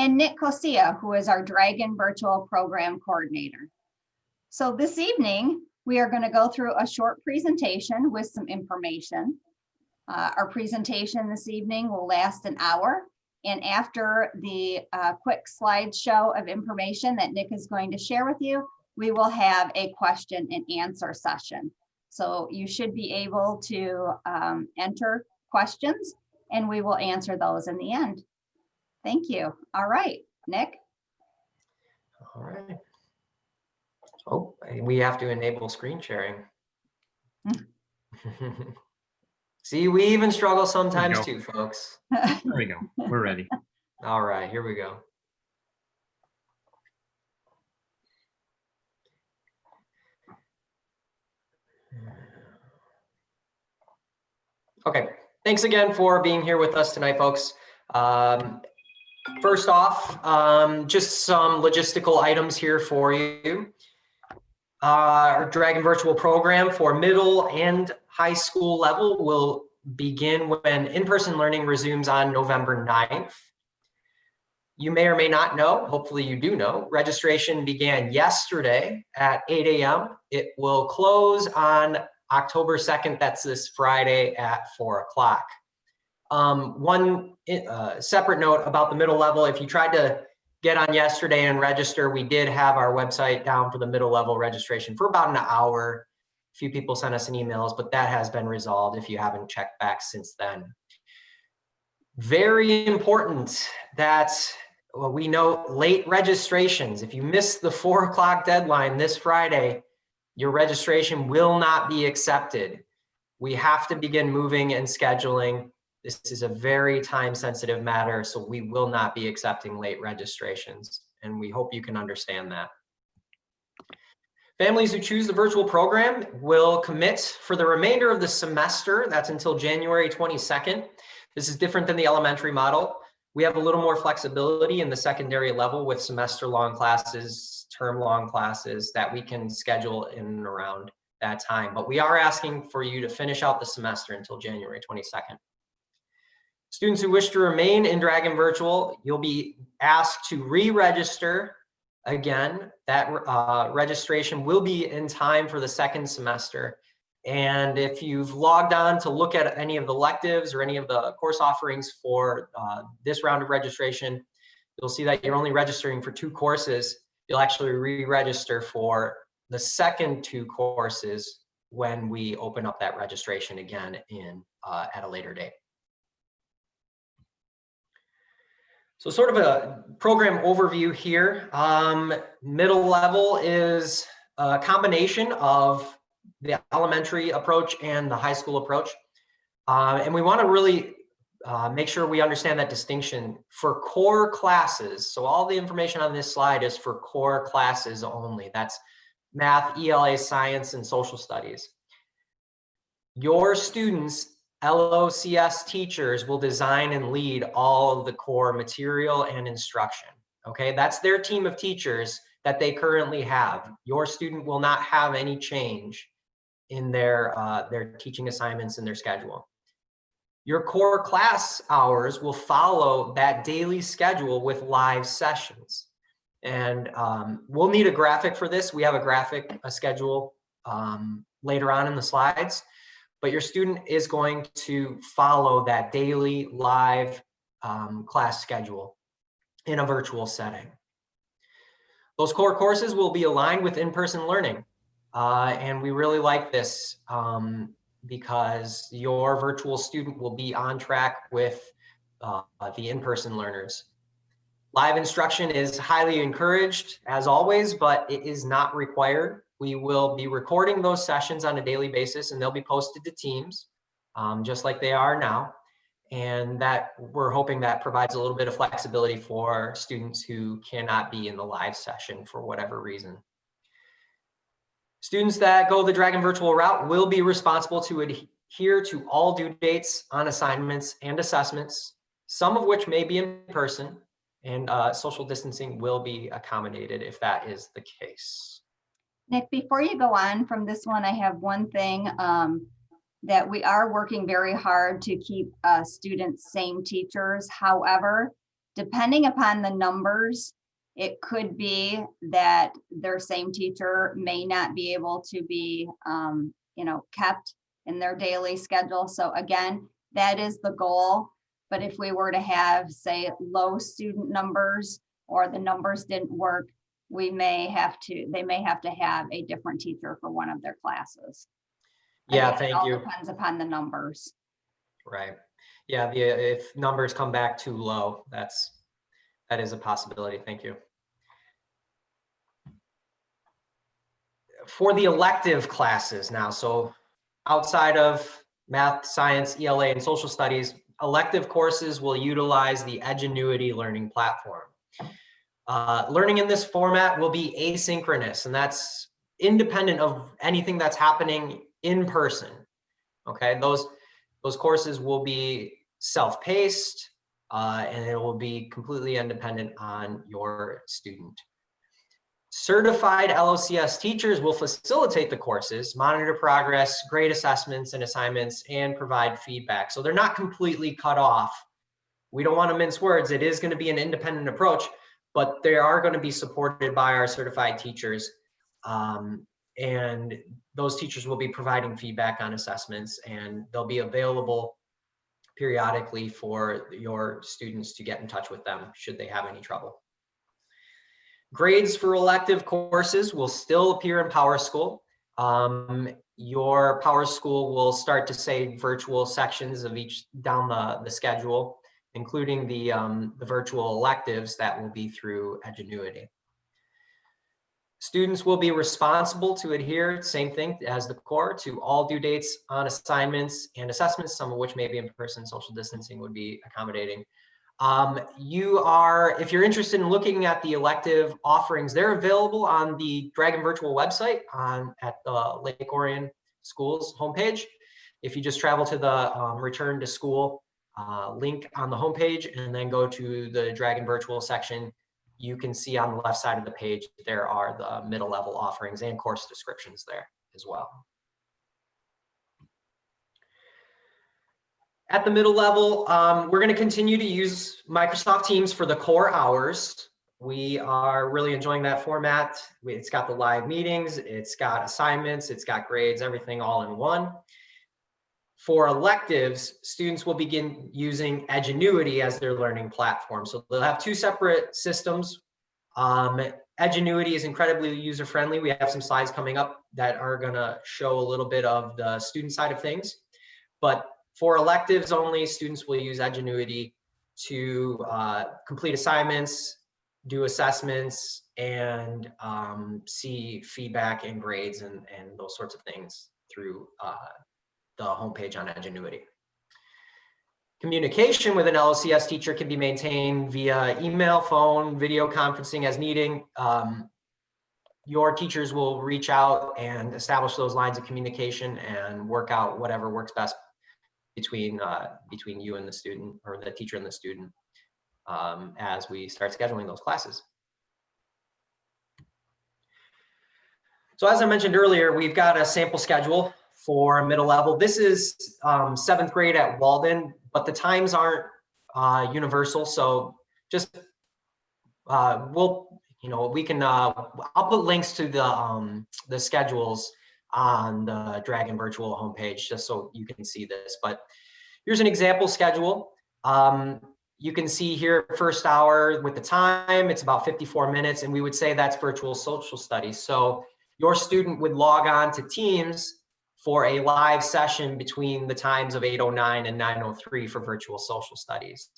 and Nick Cosia, who is our Dragon Virtual Program Coordinator. So this evening, we are going to go through a short presentation with some information. Our presentation this evening will last an hour. And after the quick slideshow of information that Nick is going to share with you, we will have a question and answer session. So you should be able to enter questions and we will answer those in the end. Thank you. All right, Nick. All right. Oh, we have to enable screen sharing. See, we even struggle sometimes too, folks. There we go. We're ready. All right, here we go. Okay, thanks again for being here with us tonight, folks. First off, just some logistical items here for you. Our Dragon Virtual Program for middle and high school level will begin when in-person learning resumes on November 9th. You may or may not know, hopefully you do know, registration began yesterday at 8 a.m. It will close on October 2nd, that's this Friday at 4 o'clock. One separate note about the middle level, if you tried to get on yesterday and register, we did have our website down for the middle level registration for about an hour. A few people sent us an emails, but that has been resolved if you haven't checked back since then. Very important that we know late registrations. If you miss the 4 o'clock deadline this Friday, your registration will not be accepted. We have to begin moving and scheduling. This is a very time-sensitive matter, so we will not be accepting late registrations, and we hope you can understand that. Families who choose the virtual program will commit for the remainder of the semester. That's until January 22nd. This is different than the elementary model. We have a little more flexibility in the secondary level with semester-long classes, term-long classes that we can schedule in and around that time. But we are asking for you to finish out the semester until January 22nd. Students who wish to remain in Dragon Virtual, you'll be asked to re-register again. That registration will be in time for the second semester. And if you've logged on to look at any of the electives or any of the course offerings for this round of registration, you'll see that you're only registering for 2 courses. You'll actually re-register for the second 2 courses when we open up that registration again at a later date. So sort of a program overview here. Middle level is a combination of the elementary approach and the high school approach. And we want to really make sure we understand that distinction for core classes. So all the information on this slide is for core classes only. That's math, ELA, science, and social studies. Your students, LOCS teachers, will design and lead all of the core material and instruction. Okay, that's their team of teachers that they currently have. Your student will not have any change in their teaching assignments and their schedule. Your core class hours will follow that daily schedule with live sessions. And we'll need a graphic for this. We have a schedule later on in the slides. But your student is going to follow that daily live class schedule in a virtual setting. Those core courses will be aligned with in-person learning. And we really like this because your virtual student will be on track with the in-person learners. Live instruction is highly encouraged, as always, but it is not required. We will be recording those sessions on a daily basis, and they'll be posted to Teams, just like they are now. And that we're hoping that provides a little bit of flexibility for students who cannot be in the live session for whatever reason. Students that go the Dragon Virtual route will be responsible to adhere to all due dates on assignments and assessments, some of which may be in person, and social distancing will be accommodated if that is the case. Nick, before you go on from this one, I have one thing that we are working very hard to keep students same teachers. However, Depending upon the numbers, it could be that their same teacher may not be able to be, kept in their daily schedule. So again, that is the goal. But if we were to have, say, low student numbers or the numbers didn't work, they may have to have a different teacher for one of their classes. Yeah, Again, it thank all you. depends upon the numbers. Right. Yeah, if numbers come back too low, that is a possibility. Thank you. For the elective classes now, so outside of math, science, ELA, and social studies, elective courses will utilize the Edgenuity learning platform. Learning in this format will be asynchronous, and that's independent of anything that's happening in person. Okay, those courses will be self-paced, and it will be completely independent on your student. Certified LOCS teachers will facilitate the courses, monitor progress, grade assessments and assignments, and provide feedback. So they're not completely cut off. We don't want to mince words. It is going to be an independent approach, but they are going to be supported by our certified teachers. And those teachers will be providing feedback on assessments, and they'll be available periodically for your students to get in touch with them should they have any trouble. Grades for elective courses will still appear in PowerSchool. Your PowerSchool will start to say virtual sections of each down the schedule, including the virtual electives that will be through Edgenuity. Students will be responsible to adhere, same thing as the core, to all due dates on assignments and assessments, some of which may be in person. Social distancing would be accommodating. If you're interested in looking at the elective offerings, they're available on the Dragon Virtual website at the Lake Orion Schools homepage. If you just travel to the Return to School link on the homepage and then go to the Dragon Virtual section, you can see on the left side of the page, there are the middle level offerings and course descriptions there as well. At the middle level, we're going to continue to use Microsoft Teams for the core hours. We are really enjoying that format. It's got the live meetings, it's got assignments, it's got grades, everything all in one. For electives, students will begin using Edgenuity as their learning platform. So they'll have two separate systems. Edgenuity is incredibly user-friendly. We have some slides coming up that are going to show a little bit of the student side of things. But for electives only, students will use Edgenuity to complete assignments, do assessments, and see feedback and grades and those sorts of things through the homepage on Edgenuity. Communication with an LOCS teacher can be maintained via email, phone, video conferencing as needed. Your teachers will reach out and establish those lines of communication and work out whatever works best between you and the student, or the teacher and the student, as we start scheduling those classes. So as I mentioned earlier, we've got a sample schedule for middle level. This is 7th grade at Walden, but the times aren't universal. So just I'll put links to the schedules on the Dragon Virtual homepage just so you can see this. But here's an example schedule. You can see here first hour with the time, it's about 54 minutes, and we would say that's virtual social studies. So your student would log on to Teams for a live session between the times of 8:09 and 9:03 for virtual social studies.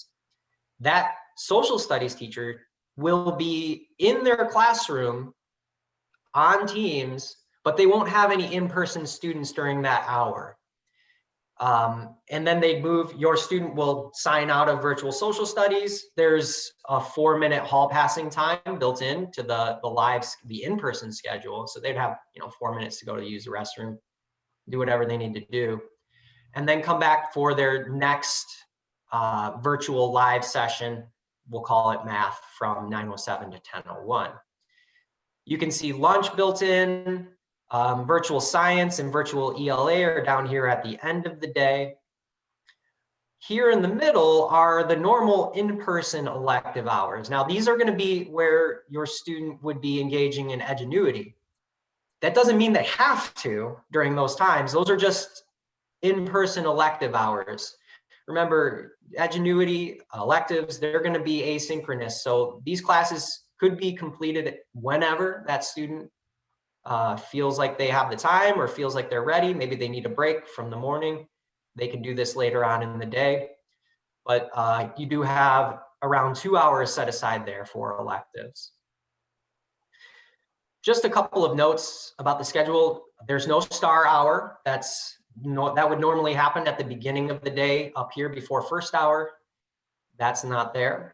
That social studies teacher will be in their classroom on Teams, but they won't have any in-person students during that hour. And then your student will sign out of virtual social studies. There's a 4-minute hall passing time built into the in-person schedule. So they'd have 4 minutes to go to use the restroom, do whatever they need to do, and then come back for their next virtual live session. We'll call it math, from 9:07 to 10:01. You can see lunch built in. Virtual science and virtual ELA are down here at the end of the day. Here in the middle are the normal in-person elective hours. Now, these are going to be where your student would be engaging in Edgenuity. That doesn't mean they have to during those times. Those are just in-person elective hours. Remember, Edgenuity, electives, they're going to be asynchronous. So these classes could be completed whenever that student feels like they have the time or feels like they're ready. Maybe they need a break from the morning. They can do this later on in the day. But you do have around 2 hours set aside there for electives. Just a couple of notes about the schedule. There's no star hour. That would normally happen at the beginning of the day up here before first hour. That's not there.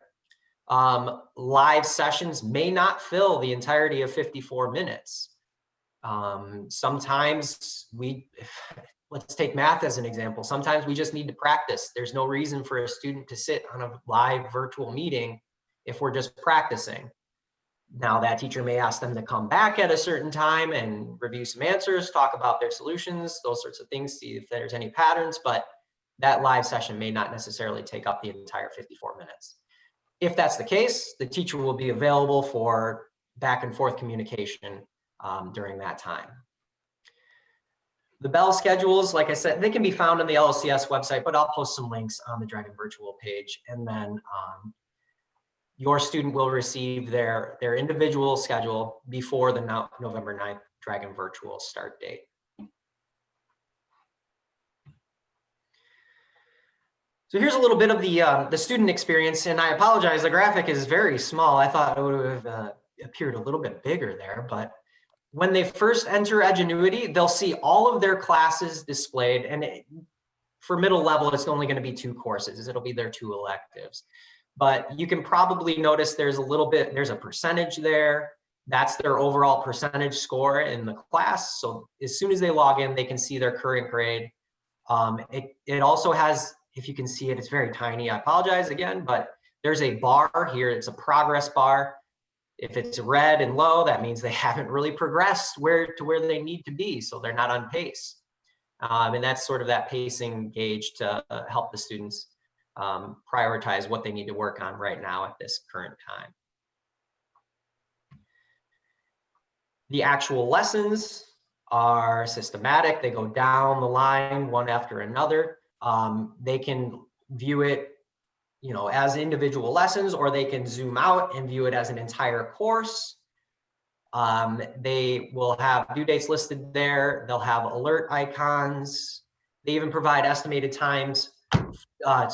Live sessions may not fill the entirety of 54 minutes. Sometimes let's take math as an example. Sometimes we just need to practice. There's no reason for a student to sit on a live virtual meeting if we're just practicing. Now that teacher may ask them to come back at a certain time and review some answers, talk about their solutions, those sorts of things, see if there's any patterns, but that live session may not necessarily take up the entire 54 minutes. If that's the case, the teacher will be available for back and forth communication during that time. The bell schedules, like I said, they can be found on the LOCS website, but I'll post some links on the Dragon Virtual page. And then your student will receive their individual schedule before the November 9th Dragon Virtual start date. So here's a little bit of the student experience, and I apologize, the graphic is very small. I thought it would have appeared a little bit bigger there, but when they first enter Edgenuity, they'll see all of their classes displayed, and for middle level, it's only going to be 2 courses. It'll be their 2 electives. But you can probably notice there's a percentage there. That's their overall percentage score in the class. So as soon as they log in, they can see their current grade. It also has, if you can see it, it's very tiny. I apologize again, but there's a bar here. It's a progress bar. If it's red and low, that means they haven't really progressed to where they need to be. So they're not on pace. And that's sort of that pacing gauge to help the students prioritize what they need to work on right now at this current time. The actual lessons are systematic. They go down the line one after another. They can view it, as individual lessons, or they can zoom out and view it as an entire course. They will have due dates listed there. They'll have alert icons. They even provide estimated times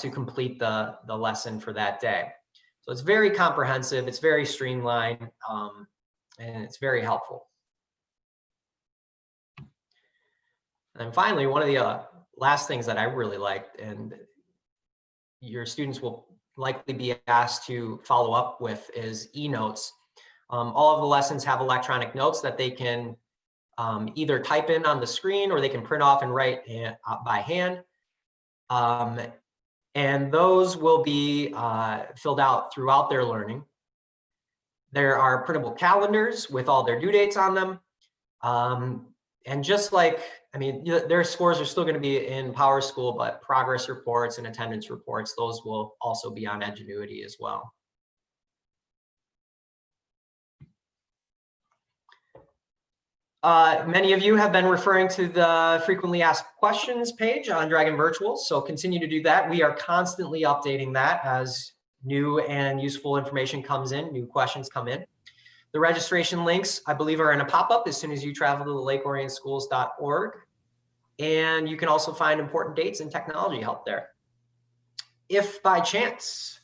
to complete the lesson for that day. So it's very comprehensive, it's very streamlined, and it's very helpful. And finally, one of the last things that I really liked, and your students will likely be asked to follow up with, is e-notes. All of the lessons have electronic notes that they can either type in on the screen or they can print off and write by hand. And those will be filled out throughout their learning. There are printable calendars with all their due dates on them. And just like, their scores are still going to be in PowerSchool, but progress reports and attendance reports, those will also be on Edgenuity as well. Many of you have been referring to the frequently asked questions page on Dragon Virtual, so continue to do that. We are constantly updating that as new and useful information comes in, new questions come in. The registration links, I believe, are in a pop-up as soon as you travel to the lakeorientschools.org. And you can also find important dates and technology help there. If by chance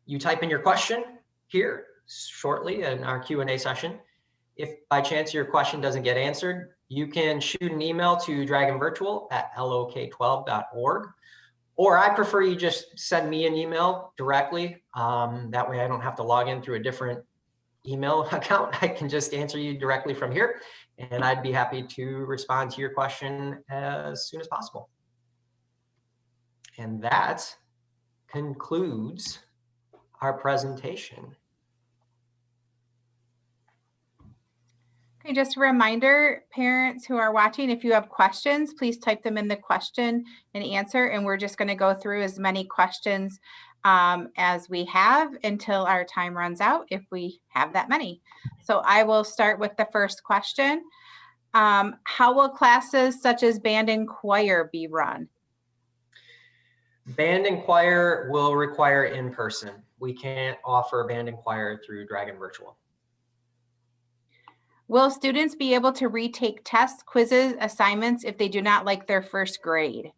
you type in your question here shortly in our Q&A session, if by chance your question doesn't get answered, you can shoot an email to dragonvirtual@lok12.org. Or I prefer you just send me an email directly. That way I don't have to log in through a different email account. I can just answer you directly from here, and I'd be happy to respond to your question as soon as possible. And that concludes our presentation. Okay, just a reminder, parents who are watching, if you have questions, please type them in the question and answer, and we're just going to go through as many questions as we have until our time runs out, if we have that many. So I will start with the first question. How will classes such as band and choir be run? Band and choir will require in-person. We can't offer band and choir through Dragon Virtual. Will students be able to retake tests, quizzes, assignments if they do not like their first grade?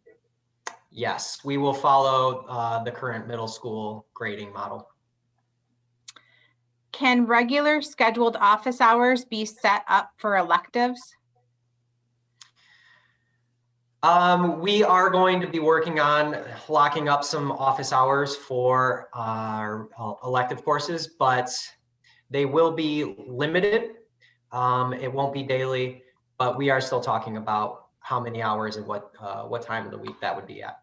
Yes, we will follow the current middle school grading model. Can regular scheduled office hours be set up for electives? We are going to be working on locking up some office hours for our elective courses, but they will be limited. It won't be daily, but we are still talking about how many hours and what time of the week that would be at.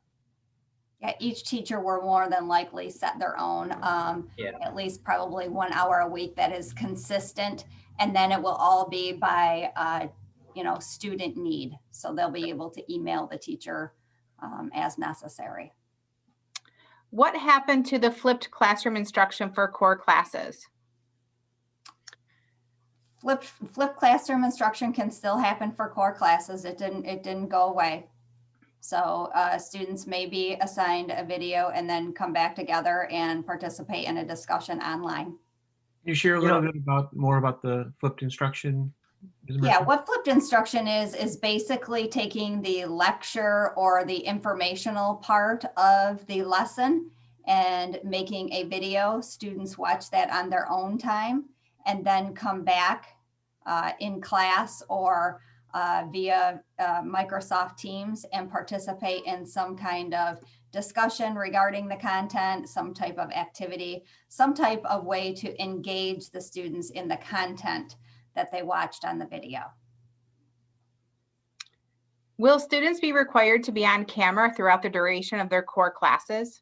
Yeah, each teacher will more than likely set their own, at least probably 1 hour a week that is consistent. And then it will all be by, student need. So they'll be able to email the teacher as necessary. What happened to the flipped classroom instruction for core classes? Flipped classroom instruction can still happen for core classes. It didn't go away. So students may be assigned a video and then come back together and participate in a discussion online. Can you share a little bit more about the flipped instruction? Yeah, what flipped instruction is basically taking the lecture or the informational part of the lesson and making a video. Students watch that on their own time and then come back in class or via Microsoft Teams and participate in some kind of discussion regarding the content, some type of activity, some type of way to engage the students in the content that they watched on the video. Will students be required to be on camera throughout the duration of their core classes?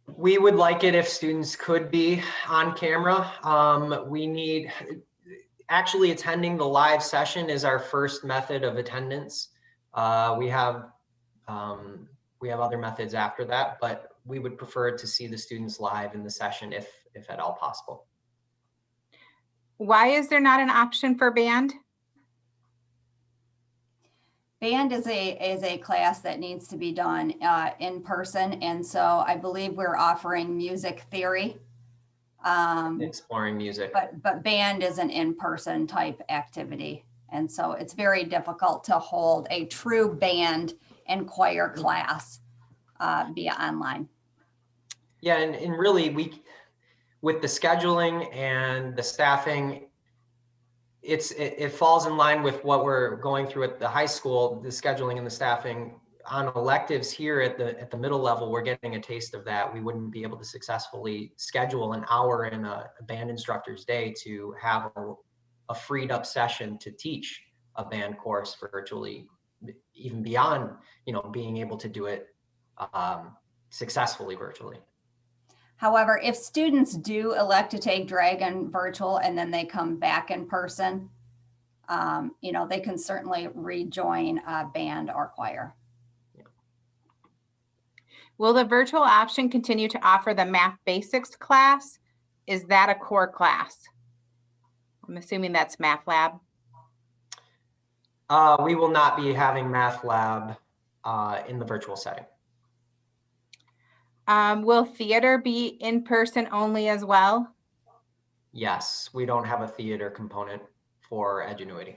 We would like it if students could be on camera. Actually attending the live session is our first method of attendance. We have other methods after that, but we would prefer to see the students live in the session if at all possible. Why is there not an option for band? Band is a class that needs to be done in person, and so I believe we're offering music theory. Exploring music. But band is an in-person type activity, and so it's very difficult to hold a true band and choir class via online. Yeah, and really with the scheduling and the staffing, it falls in line with what we're going through at the high school, the scheduling and the staffing. On electives here at the middle level, we're getting a taste of that. We wouldn't be able to successfully schedule an hour in a band instructor's day to have a freed up session to teach a band course virtually, even beyond, being able to do it successfully virtually. However, if students do elect to take Dragon virtual and then they come back in person, they can certainly rejoin band or choir. Will the virtual option continue to offer the math basics class? Is that a core class? I'm assuming that's math lab. We will not be having math lab in the virtual setting. Will theater be in person only as well? Yes, we don't have a theater component for Edgenuity.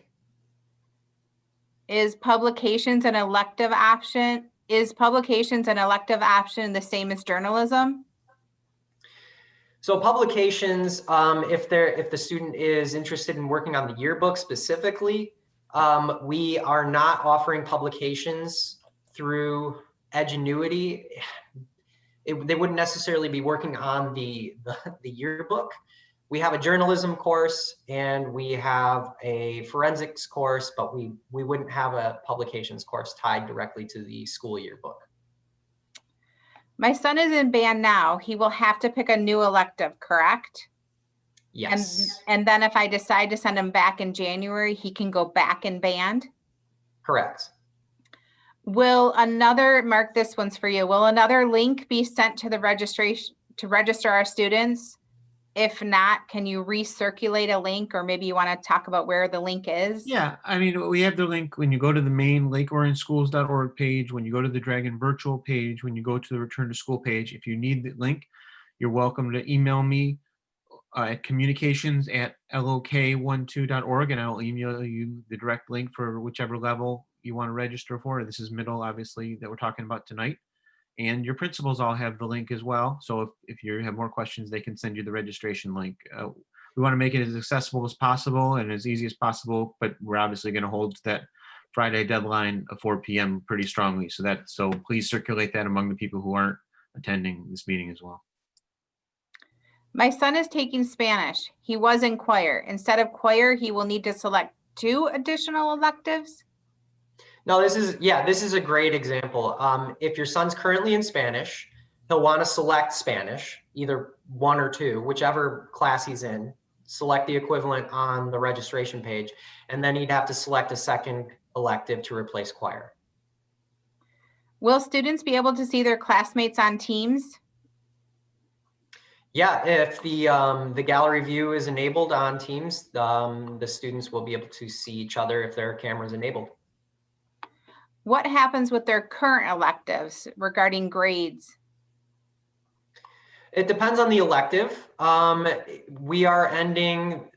Is publications an elective option? Is publications an elective option the same as journalism? So publications, if the student is interested in working on the yearbook specifically, we are not offering publications through Edgenuity. They wouldn't necessarily be working on the yearbook. We have a journalism course and we have a forensics course, but we wouldn't have a publications course tied directly to the school yearbook. My son is in band now. He will have to pick a new elective, correct? Yes, And then if I decide to send him back in January, he can go back in band? correct. Will another, Mark, this one's for you. Will another link be sent to the registration to register our students? If not, can you recirculate a link, or maybe you want to talk about where the link is? Yeah, I mean, we have the link when you go to the main lakeorangeschools.org page, when you go to the Dragon virtual page, when you go to the return to school page. If you need the link, you're welcome to email me at communications@lok12.org, and I'll email you the direct link for whichever level you want to register for. This is middle, obviously, that we're talking about tonight. And your principals all have the link as well. So if you have more questions, they can send you the registration link. We want to make it as accessible as possible and as easy as possible, but we're obviously going to hold to that Friday deadline of 4 p.m. pretty strongly. So please circulate that among the people who aren't attending this meeting as well. My son is taking Spanish. He was in choir. Instead of choir, he will need to select 2 additional electives. No, this is a great example. If your son's currently in Spanish, he'll want to select Spanish, either 1 or 2, whichever class he's in, select the equivalent on the registration page, and then he'd have to select a second elective to replace choir. Will students be able to see their classmates on Teams? Yeah, if the gallery view is enabled on Teams, the students will be able to see each other if their camera is enabled. What happens with their current electives regarding grades? It depends on the elective. We are ending,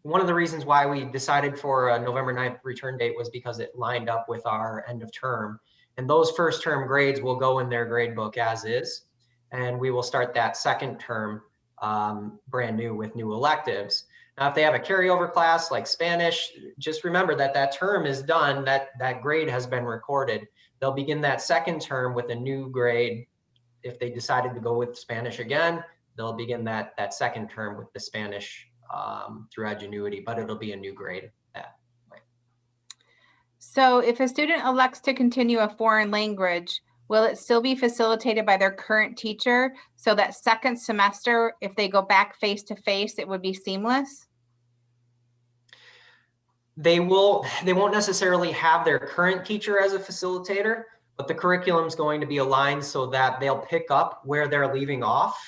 one of the reasons why we decided for a November 9th return date was because it lined up with our end of term. And those first term grades will go in their grade book as is. And we will start that second term brand new with new electives. Now, if they have a carryover class like Spanish, just remember that that term is done, that grade has been recorded. They'll begin that second term with a new grade. If they decided to go with Spanish again, they'll begin that second term with the Spanish through Edgenuity, but it'll be a new grade that way. So if a student elects to continue a foreign language, will it still be facilitated by their current teacher so that second semester, if they go back face to face, it would be seamless? They won't necessarily have their current teacher as a facilitator, but the curriculum is going to be aligned so that they'll pick up where they're leaving off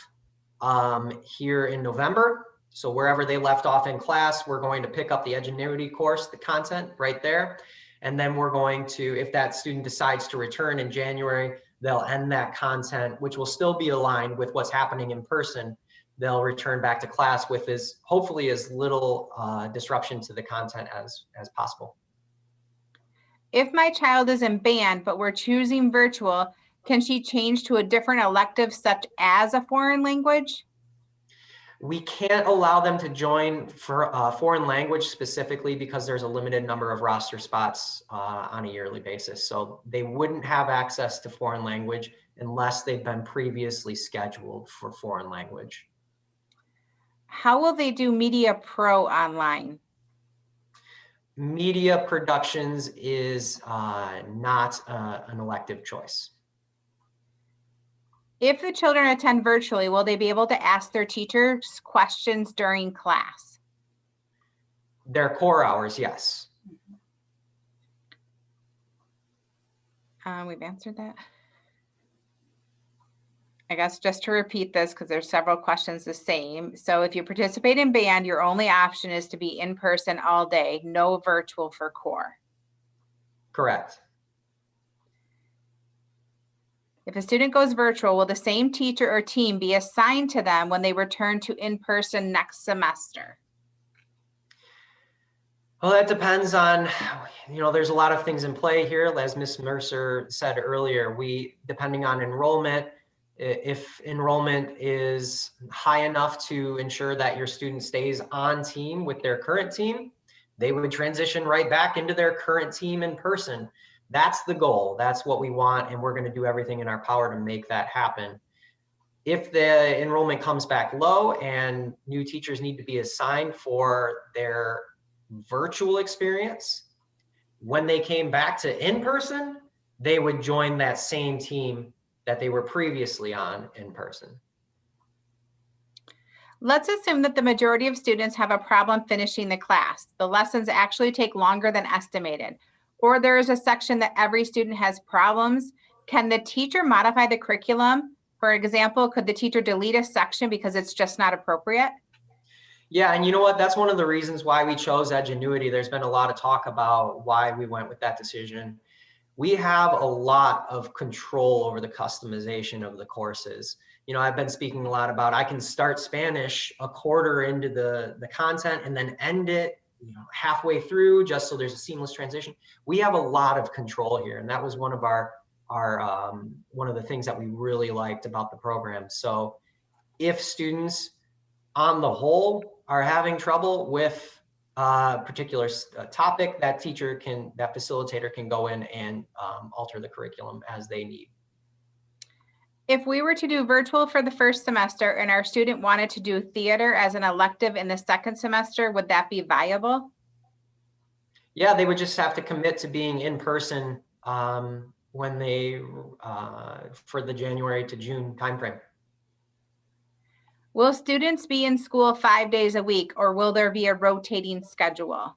here in November. So wherever they left off in class, we're going to pick up the Edgenuity course, the content right there. And then we're going to, if that student decides to return in January, they'll end that content, which will still be aligned with what's happening in person. They'll return back to class with hopefully as little disruption to the content as possible. If my child is in band, but we're choosing virtual, can she change to a different elective such as a foreign language? We can't allow them to join for foreign language specifically because there's a limited number of roster spots on a yearly basis. So they wouldn't have access to foreign language unless they've been previously scheduled for foreign language. How will they do Media Pro online? Media productions is not an elective choice. If the children attend virtually, will they be able to ask their teachers questions during class? Their core hours, yes. We've answered that. I guess just to repeat this, because there's several questions the same. So if you participate in band, your only option is to be in person all day, no virtual for core. Correct. If a student goes virtual, will the same teacher or team be assigned to them when they return to in-person next semester? Well, that depends on, there's a lot of things in play here. As Ms. Mercer said earlier, depending on enrollment, if enrollment is high enough to ensure that your student stays on team with their current team, they would transition right back into their current team in person. That's the goal. That's what we want, and we're going to do everything in our power to make that happen. If the enrollment comes back low and new teachers need to be assigned for their virtual experience, when they came back to in-person, they would join that same team that they were previously on in person. Let's assume that the majority of students have a problem finishing the class. The lessons actually take longer than estimated, or there is a section that every student has problems. Can the teacher modify the curriculum? For example, could the teacher delete a section because it's just not appropriate? Yeah, and you know what? That's one of the reasons why we chose Edgenuity. There's been a lot of talk about why we went with that decision. We have a lot of control over the customization of the courses. You know, I've been speaking a lot about I can start Spanish a quarter into the content and then end it, you know, halfway through, just so there's a seamless transition. We have a lot of control here, and that was one of our one of the things that we really liked about the program. So if students on the whole are having trouble with a particular topic, that facilitator can go in and alter the curriculum as they need. If we were to do virtual for the first semester and our student wanted to do theater as an elective in the second semester, would that be viable? Yeah, they would just have to commit to being in person when they, for the January to June timeframe. Will students be in school 5 days a week, or will there be a rotating schedule?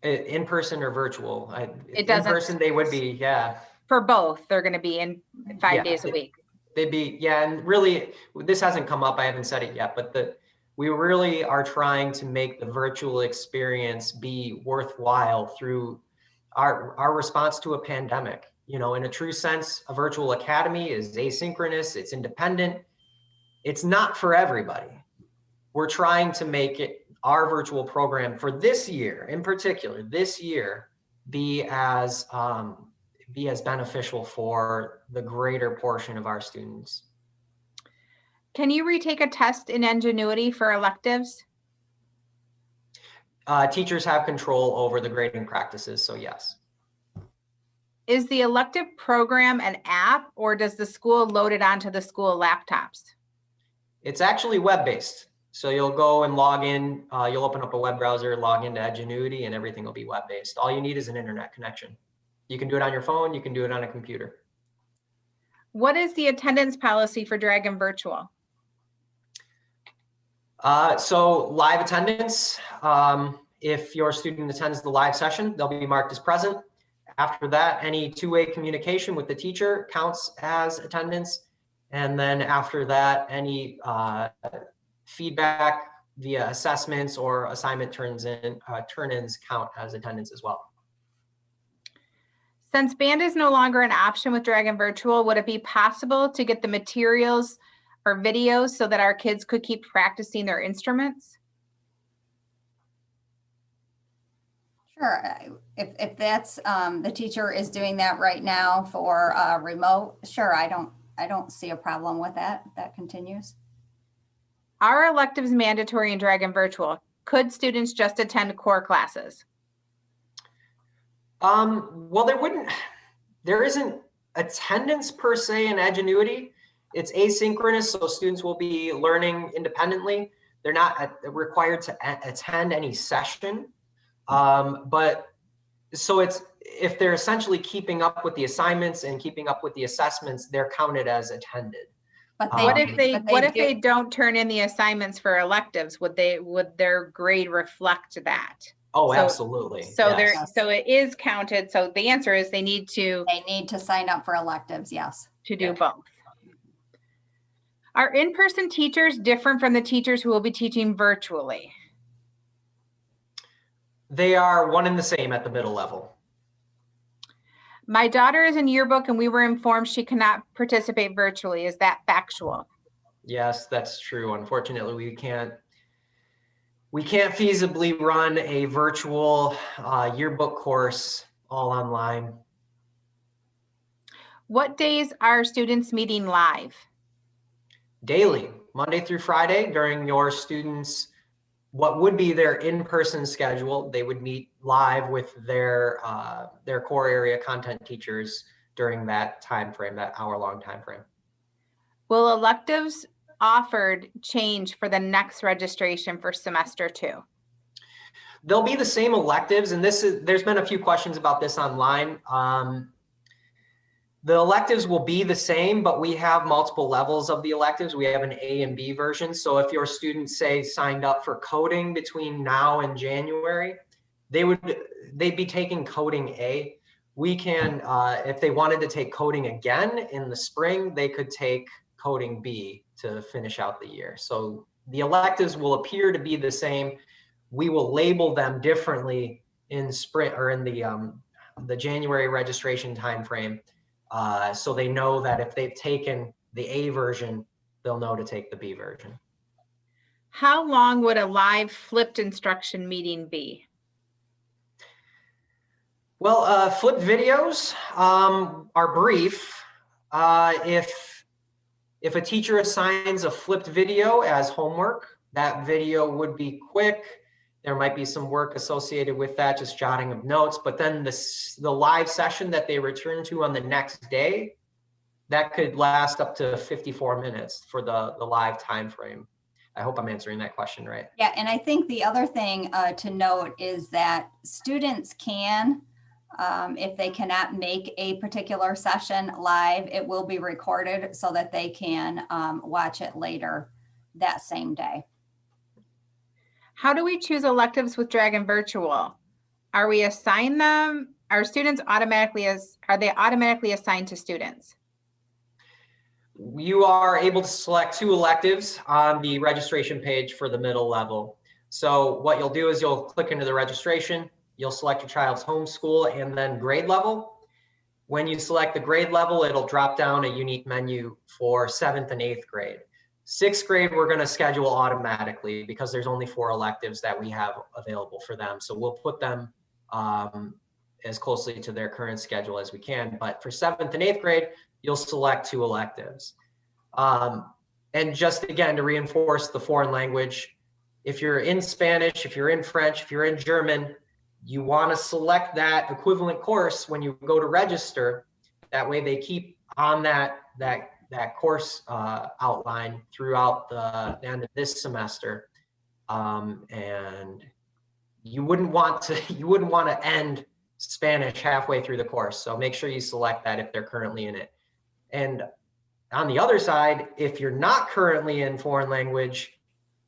In person or virtual? It doesn't- In person, they would be, yeah. For both, they're going to be in 5 days a week. They'd be, yeah, and really, this hasn't come up, I haven't said it yet, but we really are trying to make the virtual experience be worthwhile through our response to a pandemic. You know, in a true sense, a virtual academy is asynchronous, it's independent, it's not for everybody. We're trying to make it, our virtual program for this year, in particular, this year, be as beneficial for the greater portion of our students. Can you retake a test in Ingenuity for electives? Teachers have control over the grading practices, so yes. Is the elective program an app, or does the school load it onto the school laptops? It's actually web-based. So you'll go and log in, you'll open up a web browser, log into Edgenuity, and everything will be web-based. All you need is an internet connection. You can do it on your phone, you can do it on a computer. What is the attendance policy for Dragon Virtual? So live attendance, if your student attends the live session, they'll be marked as present. After that, any two-way communication with the teacher counts as attendance. And then after that, any feedback via assessments or assignment turn-ins count as attendance as well. Since band is no longer an option with Dragon Virtual, would it be possible to get the materials or videos so that our kids could keep practicing their instruments? Sure. If that's the teacher is doing that right now for remote, sure. I don't see a problem with that. That continues. Are electives mandatory in Dragon Virtual? Could students just attend core classes? Well, there isn't attendance per se in Edgenuity. It's asynchronous, so students will be learning independently. They're not required to attend any session. But so if they're essentially keeping up with the assignments and keeping up with the assessments, they're counted as attended. But What if they don't turn in the assignments for electives? Would their grade reflect that? Oh, So- absolutely. So yes. so it is counted. So the answer is they need to sign up for electives. Yes. do both. Are in-person teachers different from the teachers who will be teaching virtually? They are one and the same at the middle level. My daughter is in yearbook and we were informed she cannot participate virtually. Is that factual? Yes, that's true. Unfortunately, we can't feasibly run a virtual yearbook course all online. What days are students meeting live? Daily, Monday through Friday, during your students' what would be their in-person schedule. They would meet live with their core area content teachers during that time frame, that hour-long time frame. Will electives offered change for the next registration for semester 2? They'll be the same electives, and there's been a few questions about this online. The electives will be the same, but we have multiple levels of the electives. We have an A and B version. So if your students, say, signed up for coding between now and January, they'd be taking coding A. We can, if they wanted to take coding again in the spring, they could take coding B to finish out the year. So the electives will appear to be the same. We will label them differently in spring or in the January registration timeframe. So they know that if they've taken the A version, they'll know to take the B version. How long would a live flipped instruction meeting be? Well, flipped videos are brief. If a teacher assigns a flipped video as homework, that video would be quick. There might be some work associated with that, just jotting of notes, but then the live session that they return to on the next day, that could last up to 54 minutes for the live time frame. I hope I'm answering that question right. Yeah, and I think the other thing to note is that students can, if they cannot make a particular session live, it will be recorded so that they can watch it later that same day. How do we choose electives with Dragon Virtual? Are we assigned them? Are they automatically assigned to students? You are able to select 2 electives on the registration page for the middle level. So what you'll do is you'll click into the registration, you'll select your child's homeschool and then grade level. When you select the grade level, it'll drop down a unique menu for 7th and 8th grade. 6th grade, we're going to schedule automatically because there's only 4 electives that we have available for them. So we'll put them as closely to their current schedule as we can. But for 7th and 8th grade, you'll select 2 electives. And just again, to reinforce the foreign language, if you're in Spanish, if you're in French, if you're in German, you want to select that equivalent course when you go to register. That way they keep on that course outline throughout the end of this semester. And you wouldn't want to end Spanish halfway through the course. So make sure you select that if they're currently in it. And on the other side, if you're not currently in foreign language,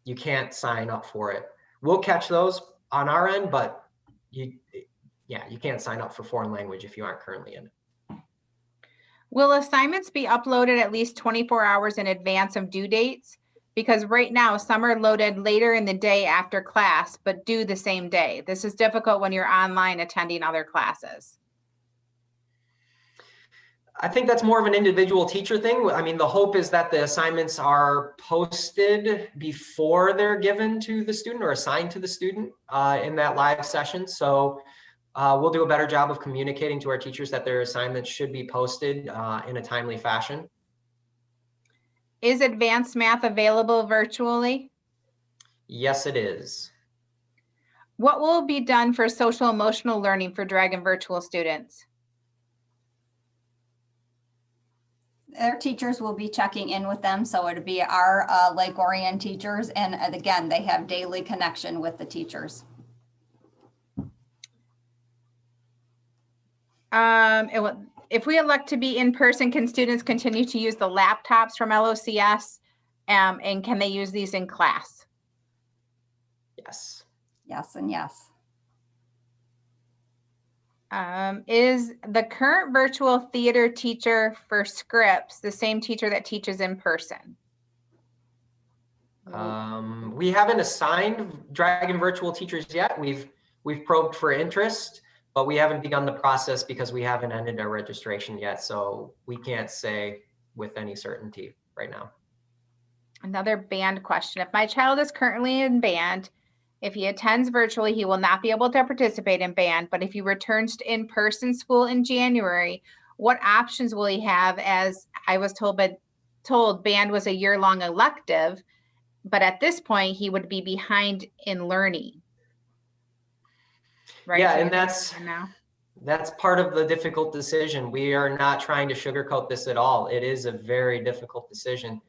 you can't sign up for it. We'll catch those on our end, but you can't sign up for foreign language if you aren't currently in it. Will assignments be uploaded at least 24 hours in advance of due dates? Because right now, some are loaded later in the day after class, but due the same day. This is difficult when you're online attending other classes. I think that's more of an individual teacher thing. I mean, the hope is that the assignments are posted before they're given to the student or assigned to the student in that live session. So we'll do a better job of communicating to our teachers that their assignments should be posted in a timely fashion. Is advanced math available virtually? Yes, it is. What will be done for social emotional learning for Dragon Virtual students? Their teachers will be checking in with them. So it'll be our Lake Orion teachers. And again, they have daily connection with the teachers. If we elect to be in person, can students continue to use the laptops from LOCS? And can they use these in class? Yes. Yes and yes. Is the current virtual theater teacher for scripts the same teacher that teaches in person? We haven't assigned Dragon Virtual teachers yet. We've probed for interest, but we haven't begun the process because we haven't ended our registration yet. So we can't say with any certainty right now. Another band question. If my child is currently in band, if he attends virtually, he will not be able to participate in band, but if he returns to in-person school in January, what options will he have? As I was told band was a year-long elective, but at this point he would be behind in learning. Right? Yeah, So and that's part of the difficult decision. We are not trying to sugarcoat this at all. It is a very difficult decision.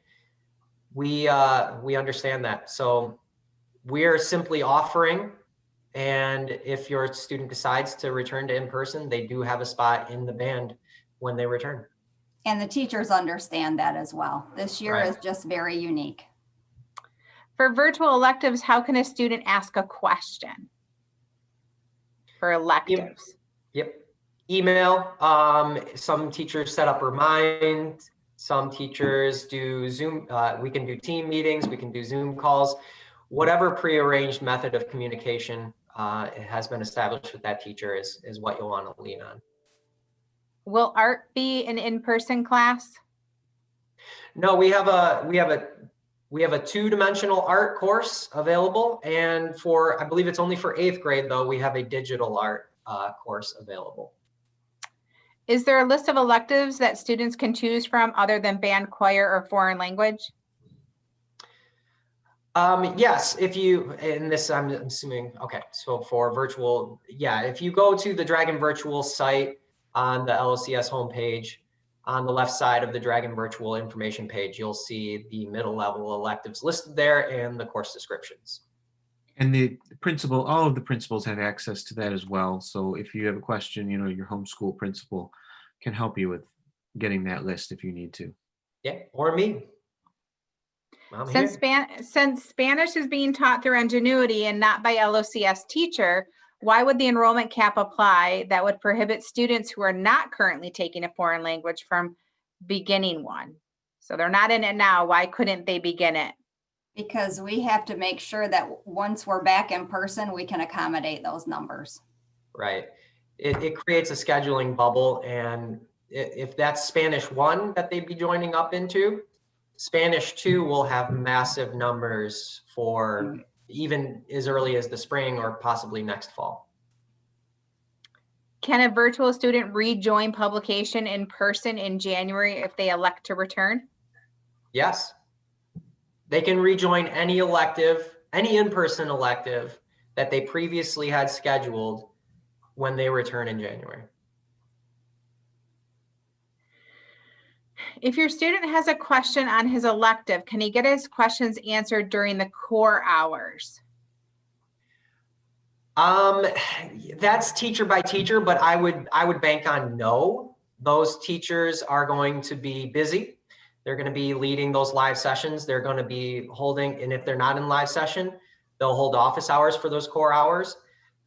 We understand that. So we are simply offering, and if your student decides to return to in-person, they do have a spot in the band when they return. And the teachers understand that as well. This year Right. is just very unique. For virtual electives, how can a student ask a question for electives? Yep. Email. Some teachers set up Remind. Some teachers do Zoom. We can do team meetings. We can do Zoom calls. Whatever prearranged method of communication has been established with that teacher is what you'll want to lean on. Will art be an in-person class? No, we have a two-dimensional art course available, and I believe it's only for 8th grade though, we have a digital art course available. Is there a list of electives that students can choose from other than band, choir, or foreign language? Yes, if you, and this I'm assuming, okay, so for virtual, yeah, if you go to the Dragon Virtual site on the LOCS homepage, on the left side of the Dragon Virtual information page, you'll see the middle level electives listed there and the course descriptions. And the principal, all of the principals have access to that as well. So if you have a question, you know, your homeschool principal can help you with getting that list if you need to. Yeah, or me. I'm Since Spanish is being taught through Ingenuity and not by LOCS teacher, why would the enrollment cap apply that would prohibit students who are not currently taking a foreign language from beginning one? So they're not in it now. Why couldn't they begin it? Because we have to make sure that once we're back in person, we can accommodate those numbers. Right. It creates a scheduling bubble, and if that's Spanish 1 that they'd be joining up into, Spanish 2 will have massive numbers for even as early as the spring or possibly next fall. Can a virtual student rejoin publication in person in January if they elect to return? Yes. They can rejoin any elective, any in-person elective that they previously had scheduled when they return in January. If your student has a question on his elective, can he get his questions answered during the core hours? That's teacher by teacher, but I would bank on no. Those teachers are going to be busy. They're going to be leading those live sessions. They're going to be holding, and if they're not in live session, they'll hold office hours for those core hours.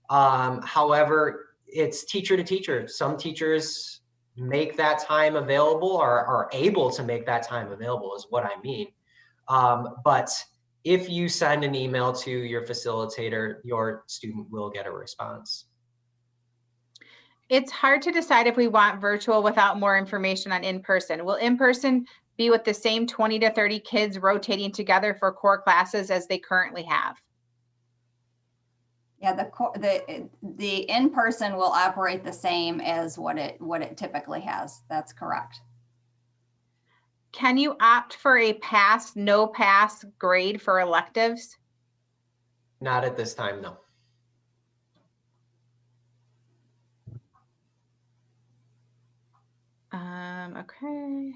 However, it's teacher to teacher. Some teachers make that time available or are able to make that time available is what I mean. But if you send an email to your facilitator, your student will get a response. It's hard to decide if we want virtual without more information on in-person. Will in-person be with the same 20 to 30 kids rotating together for core classes as they currently have? Yeah, the in-person will operate the same as what it typically has. That's correct. Can you opt for a pass, no pass grade for electives? Not at this time, no. Okay.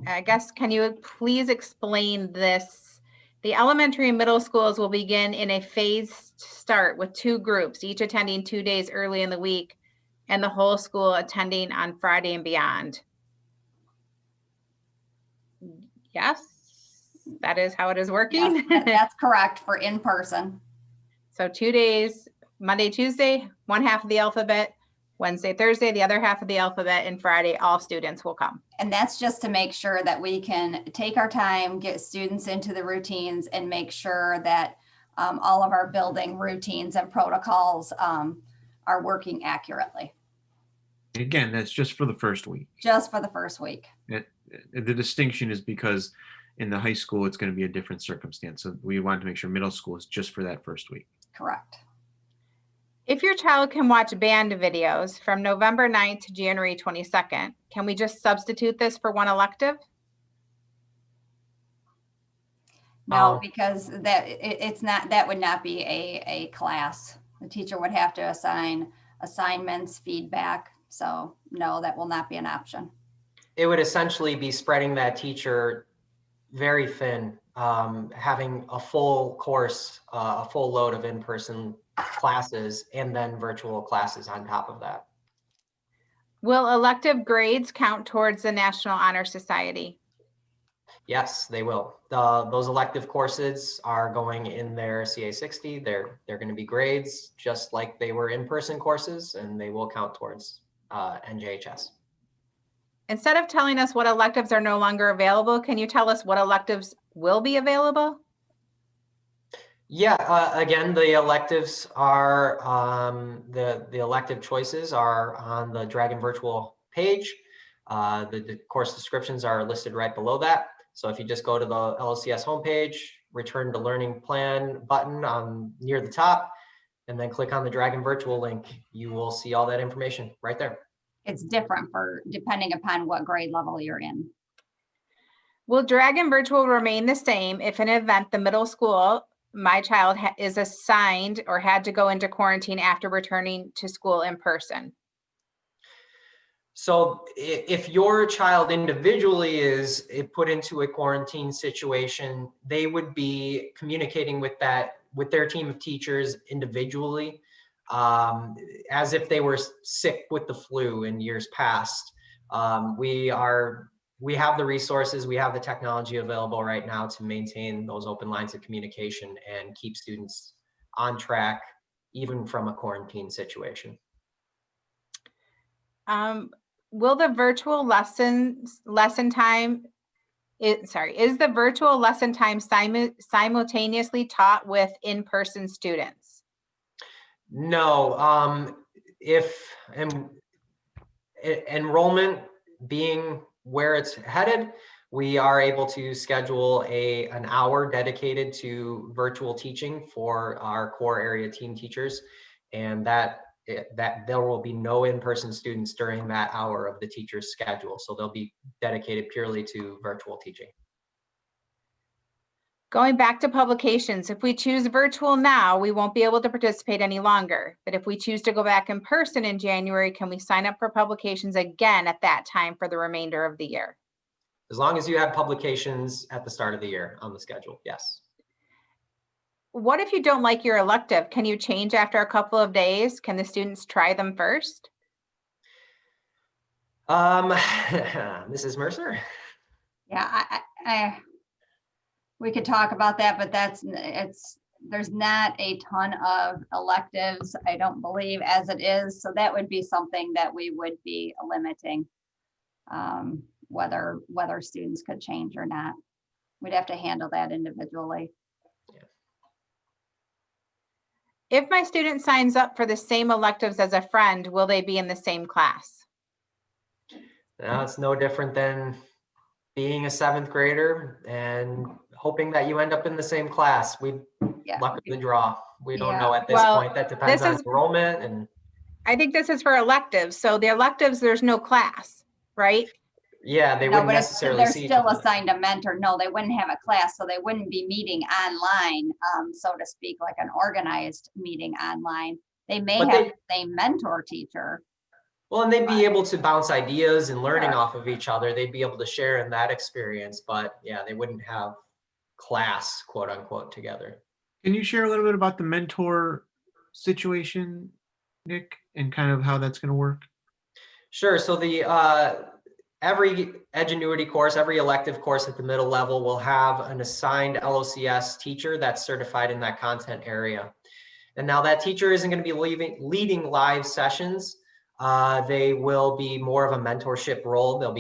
I guess, can you please explain this? The elementary and middle schools will begin in a phased start with 2 groups, each attending 2 days early in the week, and the whole school attending on Friday and beyond. Yes, that is how it is working. Yes, that's correct for in-person. So 2 days, Monday, Tuesday, one half of the alphabet, Wednesday, Thursday, the other half of the alphabet, and Friday, all students will come. And that's just to make sure that we can take our time, get students into the routines, and make sure that all of our building routines and protocols are working accurately. Again, that's just for the first week. Just for the first week. The distinction is because in the high school, it's going to be a different circumstance. So we wanted to make sure middle school is just for that first week. Correct. If your child can watch band videos from November 9th to January 22nd, can we just substitute this for one elective? No, because that would not be a class. The teacher would have to assign assignments, feedback. So no, that will not be an option. It would essentially be spreading that teacher very thin, having a full course, a full load of in-person classes, and then virtual classes on top of that. Will elective grades count towards the National Honor Society? Yes, they will. Those elective courses are going in their CA60. They're going to be grades just like they were in-person courses, and they will count towards NJHS. Instead of telling us what electives are no longer available, can you tell us what electives will be available? Yeah, again, the electives are, the elective choices are on the Dragon Virtual page. The course descriptions are listed right below that. So if you just go to the LOCS homepage, return to learning plan button on near the top, and then click on the Dragon Virtual link, you will see all that information right there. It's different for depending upon what grade level you're in. Will Dragon Virtual remain the same if in an event the middle school my child is assigned or had to go into quarantine after returning to school in person? So if your child individually is put into a quarantine situation, they would be communicating with their team of teachers individually, as if they were sick with the flu in years past. We have the resources, we have the technology available right now to maintain those open lines of communication and keep students on track, even from a quarantine situation. Will the virtual lesson time, is the virtual lesson time simultaneously taught with in-person students? No, if enrollment being where it's headed, we are able to schedule an hour dedicated to virtual teaching for our core area team teachers, and that there will be no in-person students during that hour of the teacher's schedule. So they'll be dedicated purely to virtual teaching. Going back to publications, if we choose virtual now, we won't be able to participate any longer. But if we choose to go back in person in January, can we sign up for publications again at that time for the remainder of the year? As long as you have publications at the start of the year on the schedule, yes. What if you don't like your elective? Can you change after a couple of days? Can the students try them first? Mrs. Mercer? Yeah, we could talk about that, but there's not a ton of electives, I don't believe, as it is. So that would be something that we would be limiting, whether students could change or not. We'd have to handle that individually. If my student signs up for the same electives as a friend, will they be in the same class? No, it's no different than being a 7th grader and hoping that you end up in the same class. Luck of the draw. We don't know at this point. That depends on enrollment. And I think this is for electives. So the electives, there's no class, right? Yeah, they wouldn't necessarily they're see still assigned a mentor. No, they wouldn't have a class, so they wouldn't be meeting online, so to speak, like an organized meeting online. They may have the same mentor teacher. Well, and they'd be able to bounce ideas and learning off of each other. They'd be able to share in that experience, but yeah, they wouldn't have class, quote unquote, together. Can you share a little bit about the mentor situation, Nick, and kind of how that's going to work? Sure. So every Edgenuity course, every elective course at the middle level will have an assigned LOCS teacher that's certified in that content area. And now that teacher isn't going to be leading live sessions. They will be more of a mentorship role. They'll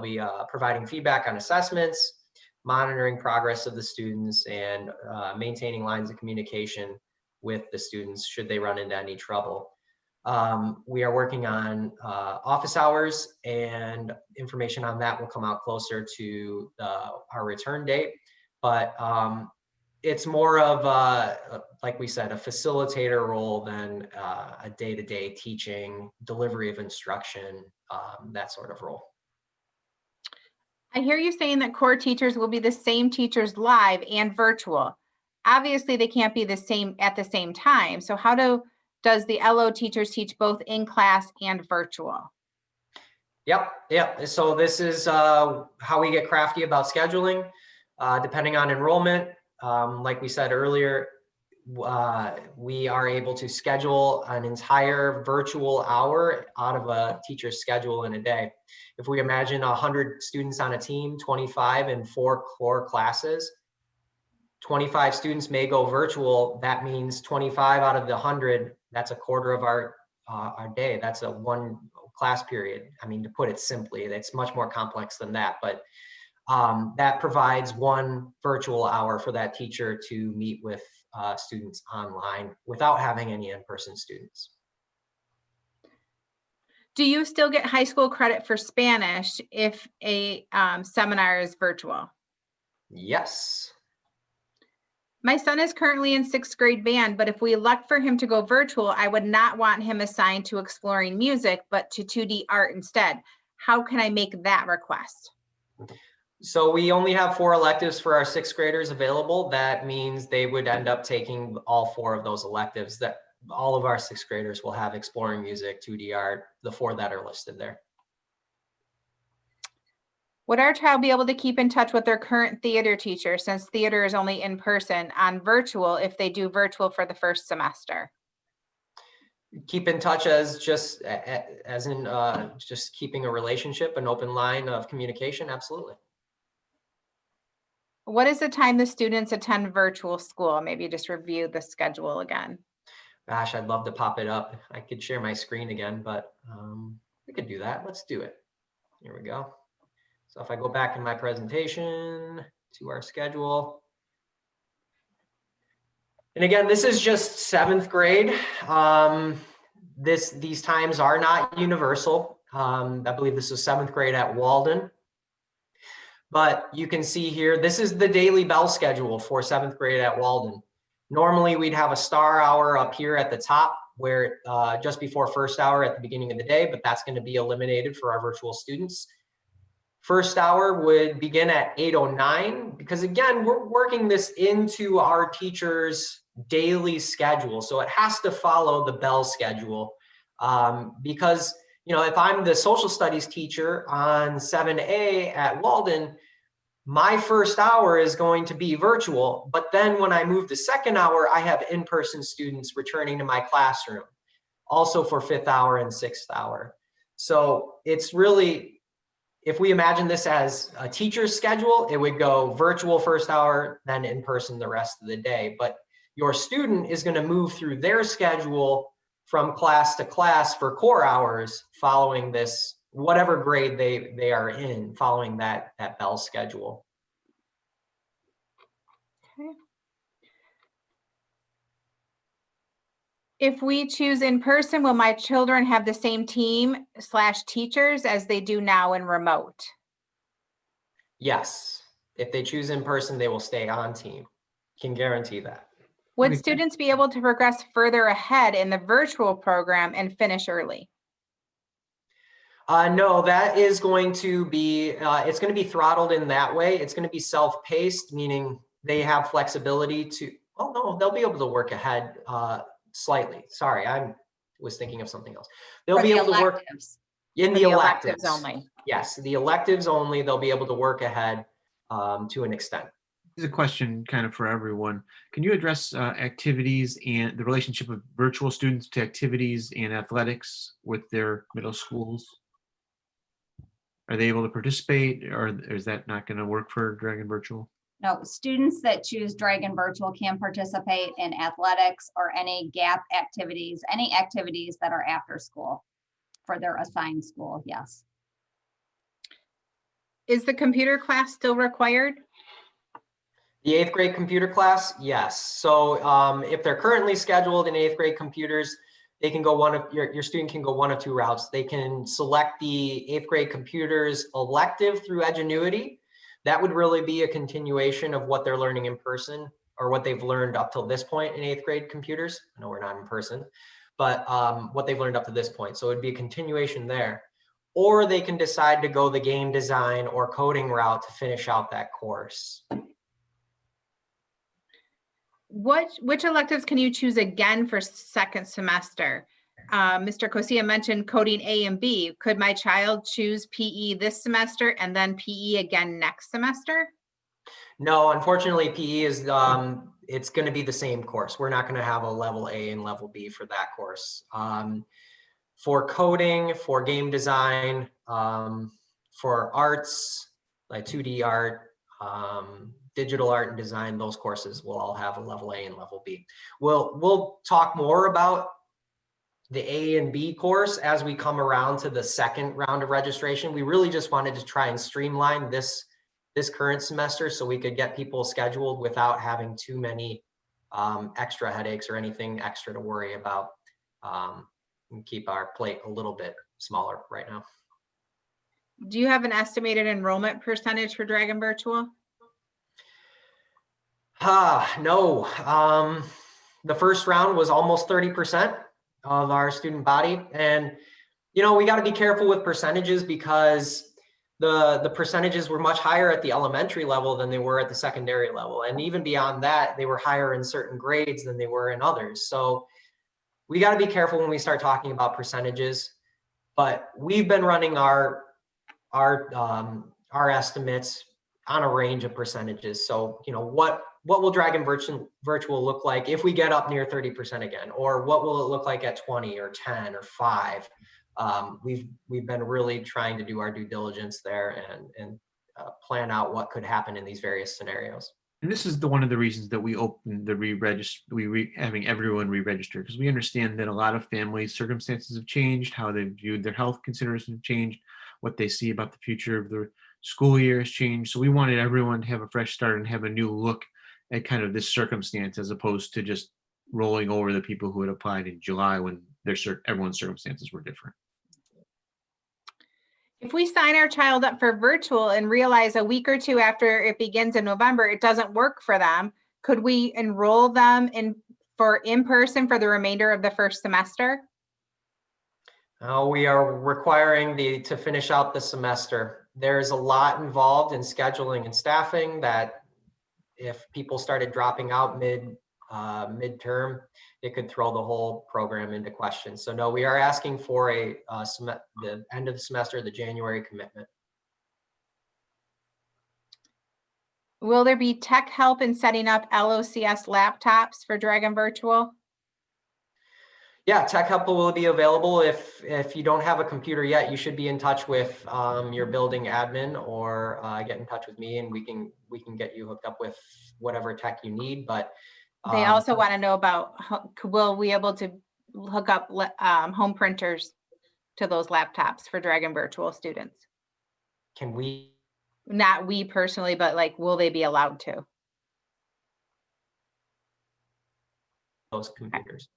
be providing feedback on assessments, monitoring progress of the students, and maintaining lines of communication with the students should they run into any trouble. We are working on office hours, and information on that will come out closer to our return date. But it's more of like we said, a facilitator role than a day-to-day teaching, delivery of instruction, that sort of role. I hear you saying that core teachers will be the same teachers live and virtual. Obviously, they can't be the same at the same time. So how does the LO teachers teach both in class and virtual? Yep. So this is how we get crafty about scheduling, depending on enrollment. Like we said earlier, we are able to schedule an entire virtual hour out of a teacher's schedule in a day. If we imagine 100 students on a team, 25 in 4 core classes, 25 students may go virtual. That means 25 out of the 100, that's a quarter of our day. That's a 1 class period. I mean, to put it simply, it's much more complex than that, but that provides 1 virtual hour for that teacher to meet with students online without having any in-person students. Do you still get high school credit for Spanish if a seminar is virtual? Yes. My son is currently in 6th grade band, but if we elect for him to go virtual, I would not want him assigned to exploring music, but to 2D art instead. How can I make that request? So we only have 4 electives for our 6th graders available. That means they would end up taking all 4 of those electives. That all of our 6th graders will have exploring music, 2D art, the 4 that are listed there. Would our child be able to keep in touch with their current theater teacher, since theater is only in person, on virtual if they do virtual for the first semester? Keep in touch as just just keeping a relationship, an open line of communication. Absolutely. What is the time the students attend virtual school? Maybe just review the schedule again. Gosh, I'd love to pop it up. I could share my screen again, but we could do that. Let's do it. Here we go. So if I go back in my presentation to our schedule. And again, this is just 7th grade. These times are not universal. I believe this is 7th grade at Walden. But you can see here, this is the daily bell schedule for 7th grade at Walden. Normally we'd have a star hour up here at the top where just before first hour at the beginning of the day, but that's going to be eliminated for our virtual students. First hour would begin at 8:09 because again, we're working this into our teachers' daily schedule. So it has to follow the bell schedule because, you know, if I'm the social studies teacher on 7A at Walden, my first hour is going to be virtual, but then when I move to 2nd hour, I have in-person students returning to my classroom, also for 5th hour and 6th hour. So it's really, if we imagine this as a teacher's schedule, it would go virtual first hour, then in person the rest of the day. But your student is going to move through their schedule from class to class for core hours following this, whatever grade they are in, following that bell schedule. Okay. If we choose in person, will my children have the same team/teachers as they do now in remote? Yes, if they choose in person, they will stay on team. Can guarantee that. Would students be able to progress further ahead in the virtual program and finish early? No, that is going to be, it's going to be throttled in that way. It's going to be self-paced, meaning they have flexibility to, oh no, they'll be able to work ahead slightly. Sorry, I was thinking of something else. They'll be able to work in the electives only. Yes, the electives only, they'll be able to work ahead to an extent. Here's a question kind of for everyone. Can you address activities and the relationship of virtual students to activities and athletics with their middle schools? Are they able to participate, or is that not going to work for Dragon Virtual? No, students that choose Dragon Virtual can participate in athletics or any gap activities, any activities that are after school for their assigned school, yes. Is the computer class still required? The 8th grade computer class, yes. So if they're currently scheduled in 8th grade computers, they can go your student can go one of 2 routes. They can select the 8th grade computers elective through Edgenuity. That would really be a continuation of what they're learning in person or what they've learned up till this point in 8th grade computers. I know we're not in person, but what they've learned up to this point. So it'd be a continuation there. Or they can decide to go the game design or coding route to finish out that course. Which electives can you choose again for 2nd semester? Mr. Kosia mentioned coding A and B. Could my child choose PE this semester and then PE again next semester? No, unfortunately, PE is it's going to be the same course. We're not going to have a level A and level B for that course. For coding, for game design, for arts, like 2D art, digital art and design, those courses will all have a level A and level B. We'll talk more about the A and B course as we come around to the second round of registration. We really just wanted to try and streamline this current semester so we could get people scheduled without having too many extra headaches or anything extra to worry about, and keep our plate a little bit smaller right now. Do you have an estimated enrollment percentage for Dragon Virtual? No. The first round was almost 30% of our student body. And, you know, we got to be careful with percentages because the percentages were much higher at the elementary level than they were at the secondary level. And even beyond that, they were higher in certain grades than they were in others. So we got to be careful when we start talking about percentages. But we've been running our estimates on a range of percentages. So, you know, what will Dragon Virtual look like if we get up near 30% again? Or what will it look like at 20 or 10 or 5? We've been really trying to do our due diligence there and plan out what could happen in these various scenarios. And this is one of the reasons that we opened the having everyone re-register, because we understand that a lot of families' circumstances have changed, how they viewed their health considerations have changed, what they see about the future of the school year has changed. So we wanted everyone to have a fresh start and have a new look at kind of this circumstance, as opposed to just rolling over the people who had applied in July when everyone's circumstances were different. If we sign our child up for virtual and realize a week or two after it begins in November, it doesn't work for them, could we enroll them in person for the remainder of the first semester? We are requiring to finish out the semester. There's a lot involved in scheduling and staffing that if people started dropping out midterm, it could throw the whole program into question. So no, we are asking for the end of the semester, the January commitment. Will there be tech help in setting up LOCS laptops for Dragon Virtual? Yeah, tech help will be available. If you don't have a computer yet, you should be in touch with your building admin or get in touch with me, and we can get you hooked up with whatever tech you need. But they also want to know about, will we be able to hook up home printers to those laptops for Dragon Virtual students? Can we? Not we personally, but like, will they be allowed to? Those computers.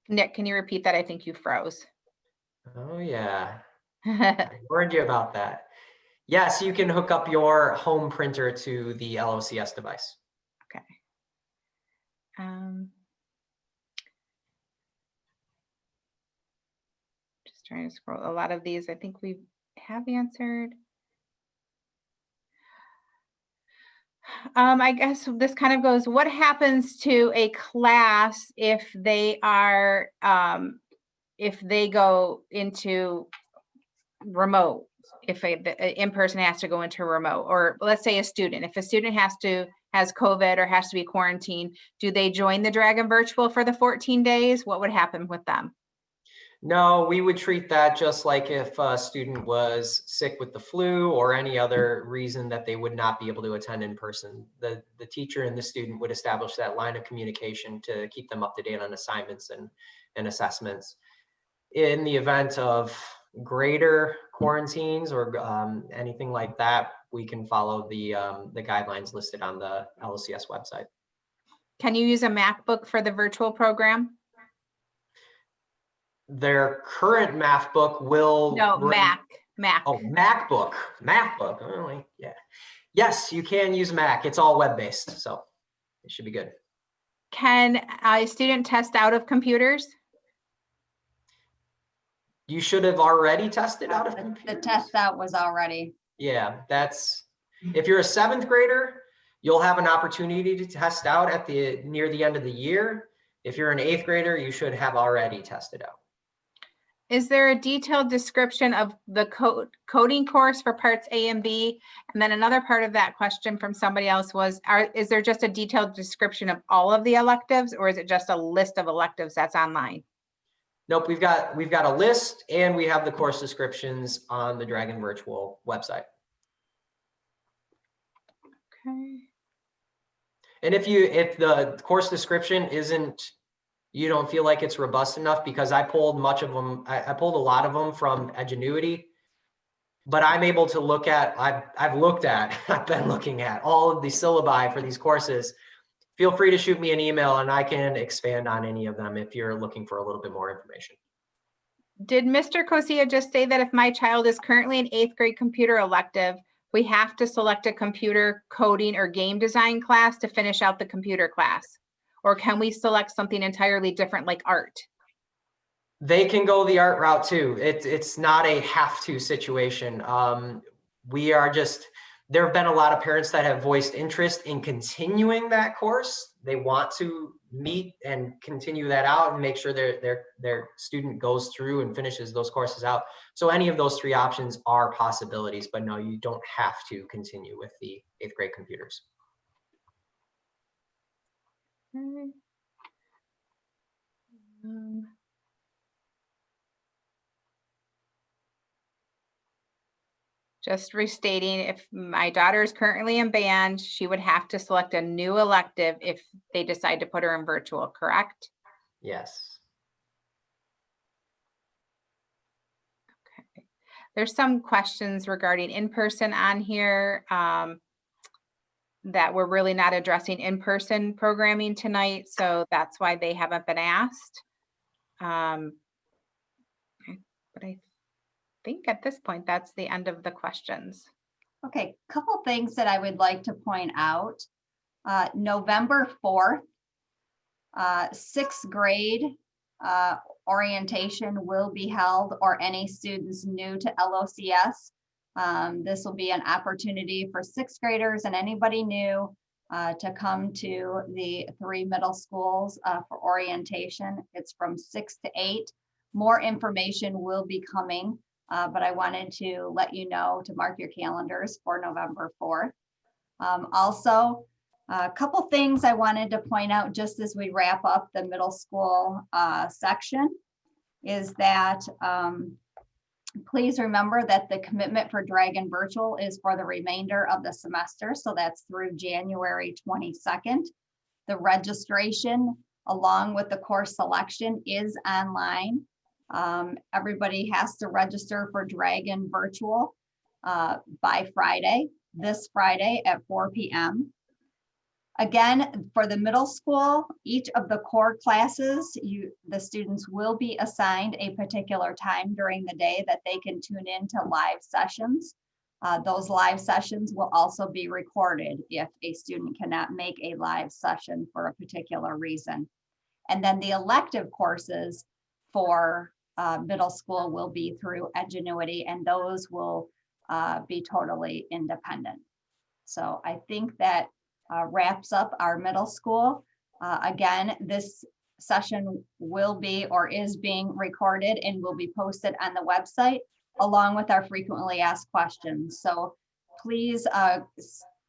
Nick, can you repeat that? I think you froze. Oh yeah, I warned you about that. Yes, you can hook up your home printer to the LOCS device. Okay. Just trying to scroll. A lot of these I think we have answered. I guess this kind of goes, what happens to a class if they are, if they go into remote, if the in-person has to go into remote, or let's say a student, if a student has COVID or has to be quarantined, do they join the Dragon Virtual for the 14 days? What would happen with them? No, we would treat that just like if a student was sick with the flu or any other reason that they would not be able to attend in person. The teacher and the student would establish that line of communication to keep them up to date on assignments and assessments. In the event of greater quarantines or anything like that, we can follow the guidelines listed on the LOCS website. Can you use a MacBook for the virtual program? Their current math book will Mac. Oh, MacBook. Oh, yeah. Yes, you can use Mac. It's all web-based, so it should be good. Can a student test out of computers? You should have already tested out of computers. The test out was already. Yeah, if you're a 7th grader, you'll have an opportunity to test out near the end of the year. If you're an 8th grader, you should have already tested out. Is there a detailed description of the coding course for parts A and B? And then another part of that question from somebody else was, is there just a detailed description of all of the electives, or is it just a list of electives that's online? Nope, we've got a list, and we have the course descriptions on the Dragon Virtual website. Okay. And if the course description isn't, you don't feel like it's robust enough, because I pulled much of them, I pulled a lot of them from Edgenuity, but I'm able to look at, I've been looking at all of the syllabi for these courses. Feel free to shoot me an email and I can expand on any of them if you're looking for a little bit more information. Did Mr. Kosia just say that if my child is currently in 8th grade computer elective, we have to select a computer coding or game design class to finish out the computer class? Or can we select something entirely different like art? They can go the art route too. It's not a have to situation. There have been a lot of parents that have voiced interest in continuing that course. They want to meet and continue that out and make sure their student goes through and finishes those courses out. So any of those 3 options are possibilities, but no, you don't have to continue with the 8th grade computers. Just restating, if my daughter is currently in band, she would have to select a new elective if they decide to put her in virtual, correct? Yes. Okay. There's some questions regarding in-person on here that we're really not addressing in-person programming tonight, so that's why they haven't been asked. But I think at this point, that's the end of the questions. Okay, couple things that I would like to point out. November 4th, 6th grade orientation will be held, or any students new to LOCS. This will be an opportunity for 6th graders and anybody new to come to the 3 middle schools for orientation. It's from 6 to 8. More information will be coming, but I wanted to let you know to mark your calendars for November 4th. Also, a couple things I wanted to point out just as we wrap up the middle school section is that please remember that the commitment for Dragon Virtual is for the remainder of the semester. So that's through January 22nd. The registration along with the course selection is online. Everybody has to register for Dragon Virtual by Friday, this Friday at 4 p.m. Again, for the middle school, each of the core classes, the students will be assigned a particular time during the day that they can tune into live sessions. Those live sessions will also be recorded if a student cannot make a live session for a particular reason. And then the elective courses for middle school will be through Edgenuity, and those will be totally independent. So I think that wraps up our middle school. Again, this session will be or is being recorded and will be posted on the website along with our frequently asked questions. So please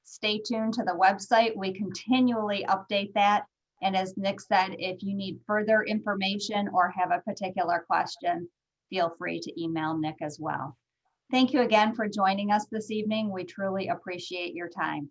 stay tuned to the website. We continually update that. And as Nick said, if you need further information or have a particular question, feel free to email Nick as well. Thank you again for joining us this evening. We truly appreciate your time.